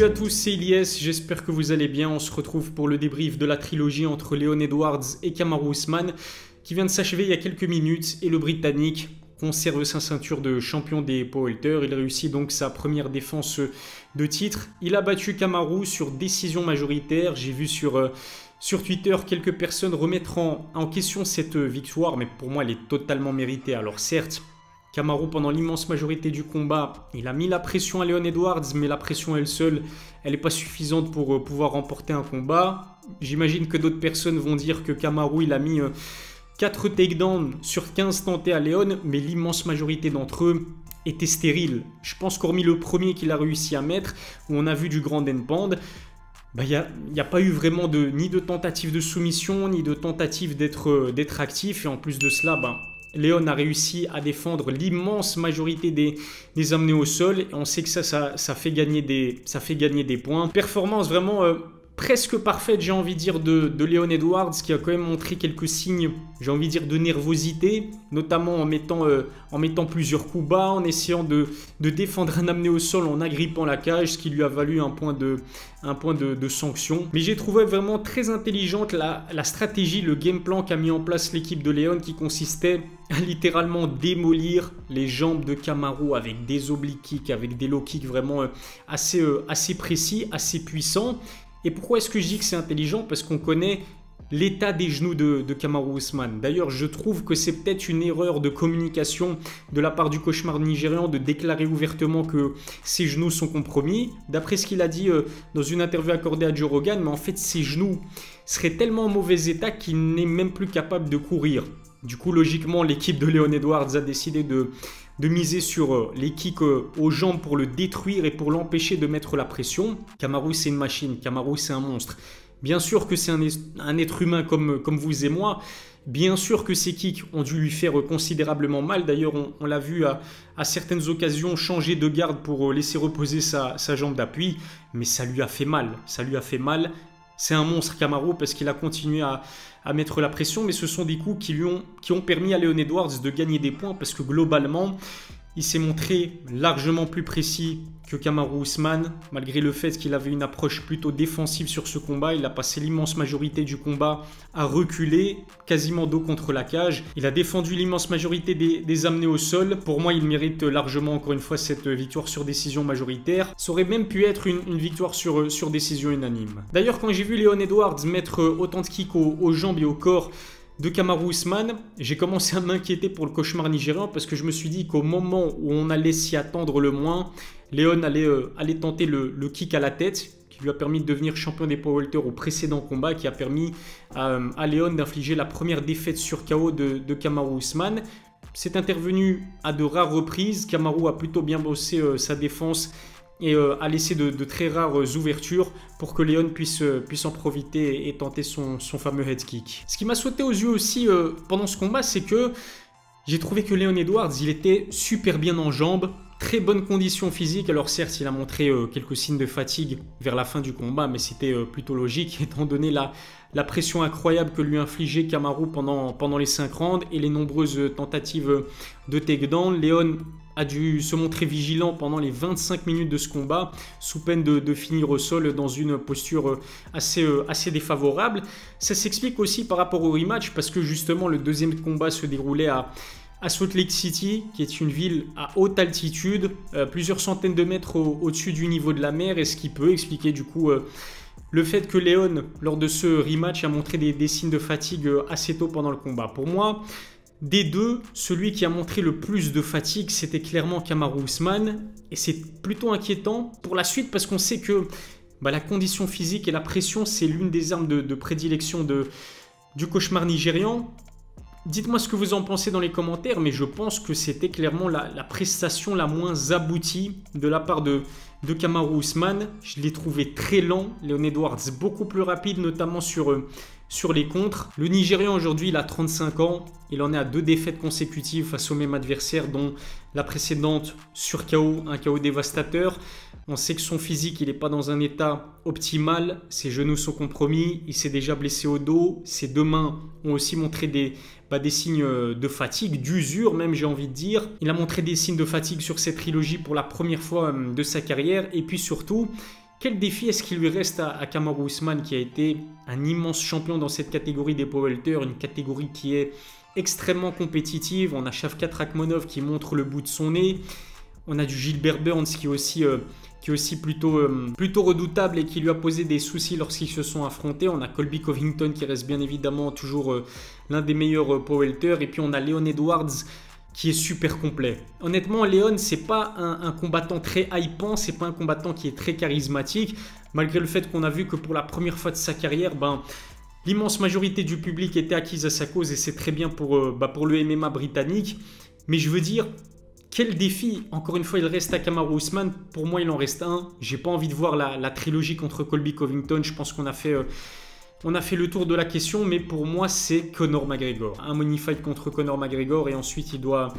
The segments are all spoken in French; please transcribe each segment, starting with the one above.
Salut à tous, c'est Ilyes, j'espère que vous allez bien. On se retrouve pour le débrief de la trilogie entre Leon Edwards et Kamaru Usman qui vient de s'achever il y a quelques minutes et le Britannique conserve sa ceinture de champion des powerlifters. Il réussit donc sa première défense de titre. Il a battu Kamaru sur décision majoritaire. J'ai vu sur Twitter quelques personnes remettre en question cette victoire, mais pour moi elle est totalement méritée. Alors certes, Kamaru, pendant l'immense majorité du combat, il a mis la pression à Leon Edwards, mais la pression elle seule, elle n'est pas suffisante pour pouvoir remporter un combat. J'imagine que d'autres personnes vont dire que Kamaru, il a mis 4 takedowns sur 15 tentés à Leon, mais l'immense majorité d'entre eux étaient stériles. Je pense qu'hormis le premier qu'il a réussi à mettre, où on a vu du grand end pound, il n'y a pas eu vraiment ni de tentative de soumission, ni de tentative d'être actif. Et en plus de cela, Leon a réussi à défendre l'immense majorité des amenés au sol. Et on sait que ça fait gagner des points. Performance vraiment presque parfaite, j'ai envie de dire, de Leon Edwards, qui a quand même montré quelques signes, j'ai envie de dire, de nervosité, notamment en mettant plusieurs coups bas, en essayant de défendre un amené au sol en agrippant la cage, ce qui lui a valu un point de sanction. Mais j'ai trouvé vraiment très intelligente la stratégie, le game plan qu'a mis en place l'équipe de Leon, qui consistait à littéralement démolir les jambes de Kamaru avec des oblique kicks, avec des low kicks vraiment assez précis, assez puissants. Et pourquoi est-ce que je dis que c'est intelligent? Parce qu'on connaît l'état des genoux de Kamaru Usman. D'ailleurs, je trouve que c'est peut-être une erreur de communication de la part du cauchemar nigérian de déclarer ouvertement que ses genoux sont compromis. D'après ce qu'il a dit dans une interview accordée à Joe Rogan, mais en fait, ses genoux seraient tellement en mauvais état qu'il n'est même plus capable de courir. Du coup, logiquement, l'équipe de Leon Edwards a décidé de miser sur les kicks aux jambes pour le détruire et pour l'empêcher de mettre la pression. Kamaru, c'est une machine. Kamaru, c'est un monstre. Bien sûr que c'est un être humain comme vous et moi. Bien sûr que ces kicks ont dû lui faire considérablement mal. D'ailleurs, on l'a vu à certaines occasions changer de garde pour laisser reposer sa jambe d'appui. Mais ça lui a fait mal. Ça lui a fait mal. C'est un monstre, Kamaru, parce qu'il a continué à mettre la pression, mais ce sont des coups qui ont permis à Leon Edwards de gagner des points, parce que globalement, il s'est montré largement plus précis que Kamaru Usman, malgré le fait qu'il avait une approche plutôt défensive sur ce combat. Il a passé l'immense majorité du combat à reculer, quasiment dos contre la cage. Il a défendu l'immense majorité des amenés au sol. Pour moi, il mérite largement, encore une fois, cette victoire sur décision majoritaire. Ça aurait même pu être une victoire sur décision unanime. D'ailleurs, quand j'ai vu Leon Edwards mettre autant de kicks aux jambes et au corps de Kamaru Usman, j'ai commencé à m'inquiéter pour le cauchemar nigérian, parce que je me suis dit qu'au moment où on allait s'y attendre le moins, Leon allait tenter le kick à la tête, qui lui a permis de devenir champion des powerlifters au précédent combat, qui a permis à Leon d'infliger la première défaite sur KO de Kamaru Usman. C'est intervenu à de rares reprises. Kamaru a plutôt bien bossé sa défense et a laissé de très rares ouvertures pour que Leon puisse en profiter et tenter son fameux head kick. Ce qui m'a sauté aux yeux aussi pendant ce combat, c'est que j'ai trouvé que Leon Edwards, il était super bien en jambes, très bonne condition physique. Alors certes, il a montré quelques signes de fatigue vers la fin du combat, mais c'était plutôt logique étant donné la pression incroyable que lui infligeait Kamaru pendant les 5 rounds et les nombreuses tentatives de takedown. Leon a dû se montrer vigilant pendant les 25 minutes de ce combat, sous peine de finir au sol dans une posture assez défavorable. Ça s'explique aussi par rapport au rematch, parce que justement le deuxième combat se déroulait à Salt Lake City, qui est une ville à haute altitude, plusieurs centaines de mètres au-dessus du niveau de la mer, et ce qui peut expliquer du coup le fait que Leon, lors de ce rematch, a montré des signes de fatigue assez tôt pendant le combat. Pour moi, des deux, celui qui a montré le plus de fatigue, c'était clairement Kamaru Usman, et c'est plutôt inquiétant pour la suite, parce qu'on sait que la condition physique et la pression, c'est l'une des armes de prédilection du cauchemar nigérian. Dites-moi ce que vous en pensez dans les commentaires, mais je pense que c'était clairement la prestation la moins aboutie de la part de Kamaru Usman. Je l'ai trouvé très lent. Leon Edwards beaucoup plus rapide, notamment sur les contres. Le Nigérian aujourd'hui, il a 35 ans. Il en est à 2 défaites consécutives face au même adversaire, dont la précédente sur KO, un KO dévastateur. On sait que son physique, il n'est pas dans un état optimal. Ses genoux sont compromis. Il s'est déjà blessé au dos. Ses 2 mains ont aussi montré des signes de fatigue, d'usure même, j'ai envie de dire. Il a montré des signes de fatigue sur cette trilogie pour la première fois de sa carrière. Et puis surtout, Quel défi est-ce qu'il lui reste à Kamaru Usman, qui a été un immense champion dans cette catégorie des poids welter, une catégorie qui est extrêmement compétitive. On a Shavkat Rakhmonov qui montre le bout de son nez. On a du Gilbert Burns qui est aussi plutôt redoutable et qui lui a posé des soucis lorsqu'ils se sont affrontés. On a Colby Covington qui reste bien évidemment toujours l'un des meilleurs poids welter. Et puis on a Leon Edwards qui est super complet. Honnêtement, Leon, c'est pas un combattant très hypant, c'est pas un combattant qui est très charismatique, malgré le fait qu'on a vu que pour la première fois de sa carrière, l'immense majorité du public était acquise à sa cause et c'est très bien pour le MMA britannique. Mais je veux dire, quel défi, encore une fois, il reste à Kamaru Usman. Pour moi, il en reste un. J'ai pas envie de voir la trilogie contre Colby Covington. Je pense qu'on a fait le tour de la question, mais pour moi, c'est Conor McGregor. Un money fight contre Conor McGregor et ensuite, il doit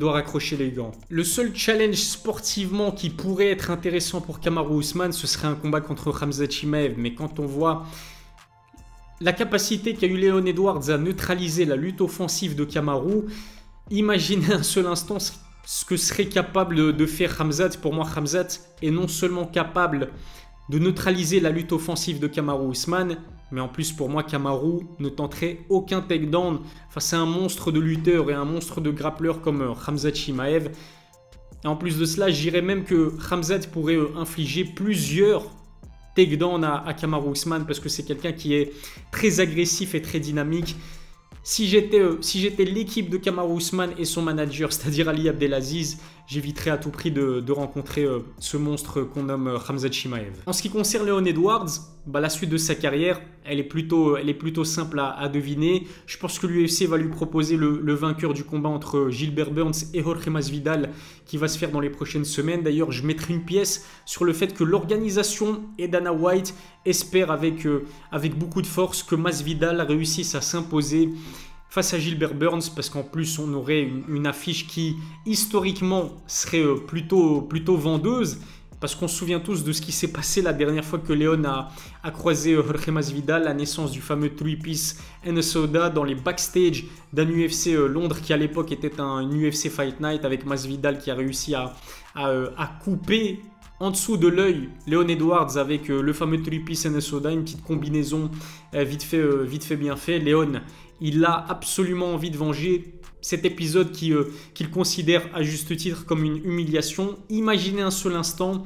raccrocher les gants. Le seul challenge sportivement qui pourrait être intéressant pour Kamaru Usman, ce serait un combat contre Khamzat Chimaev. Mais quand on voit la capacité qu'a eu Leon Edwards à neutraliser la lutte offensive de Kamaru, imaginez un seul instant ce que serait capable de faire Khamzat. Pour moi, Khamzat est non seulement capable de neutraliser la lutte offensive de Kamaru Usman, mais en plus pour moi Kamaru ne tenterait aucun takedown face à un monstre de lutteur et un monstre de grappleur comme Khamzat Chimaev. Et en plus de cela, je dirais même que Khamzat pourrait infliger plusieurs takedowns à Kamaru Usman parce que c'est quelqu'un qui est très agressif et très dynamique. Si j'étais l'équipe de Kamaru Usman et son manager, c'est-à-dire Ali Abdelaziz, j'éviterais à tout prix de rencontrer ce monstre qu'on nomme Khamzat Chimaev. En ce qui concerne Leon Edwards, la suite de sa carrière, elle est plutôt simple à deviner. Je pense que l'UFC va lui proposer le vainqueur du combat entre Gilbert Burns et Jorge Masvidal qui va se faire dans les prochaines semaines. D'ailleurs, je mettrai une pièce sur le fait que l'organisation et Dana White espèrent avec beaucoup de force que Masvidal réussisse à s'imposer face à Gilbert Burns, parce qu'en plus on aurait une affiche qui historiquement serait plutôt vendeuse, parce qu'on se souvient tous de ce qui s'est passé la dernière fois que Leon a croisé Jorge Masvidal, la naissance du fameux 3-piece and a soda dans les backstage d'un UFC Londres qui à l'époque était un UFC Fight Night, avec Masvidal qui a réussi à couper en dessous de l'œil Leon Edwards avec le fameux 3-piece and a soda, une petite combinaison vite fait bien fait. Leon, il a absolument envie de venger cet épisode qu'il considère à juste titre comme une humiliation. Imaginez un seul instant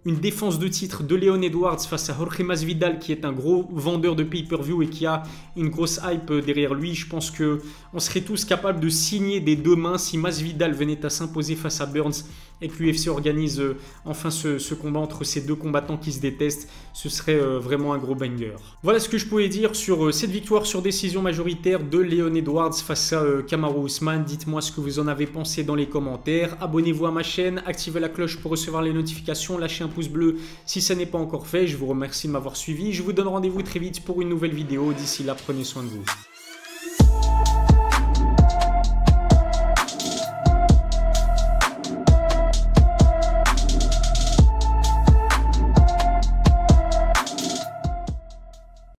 une défense de titre de Leon Edwards face à Jorge Masvidal, qui est un gros vendeur de pay-per-view et qui a une grosse hype derrière lui. Je pense qu'on serait tous capables de signer des deux mains si Masvidal venait à s'imposer face à Burns et que l'UFC organise enfin ce combat entre ces deux combattants qui se détestent. Ce serait vraiment un gros banger. Voilà ce que je pouvais dire sur cette victoire sur décision majoritaire de Leon Edwards face à Kamaru Usman. Dites-moi ce que vous en avez pensé dans les commentaires. Abonnez-vous à ma chaîne, activez la cloche pour recevoir les notifications, lâchez un pouce bleu si ça n'est pas encore fait. Je vous remercie de m'avoir suivi. Je vous donne rendez-vous très vite pour une nouvelle vidéo. D'ici là, prenez soin de vous.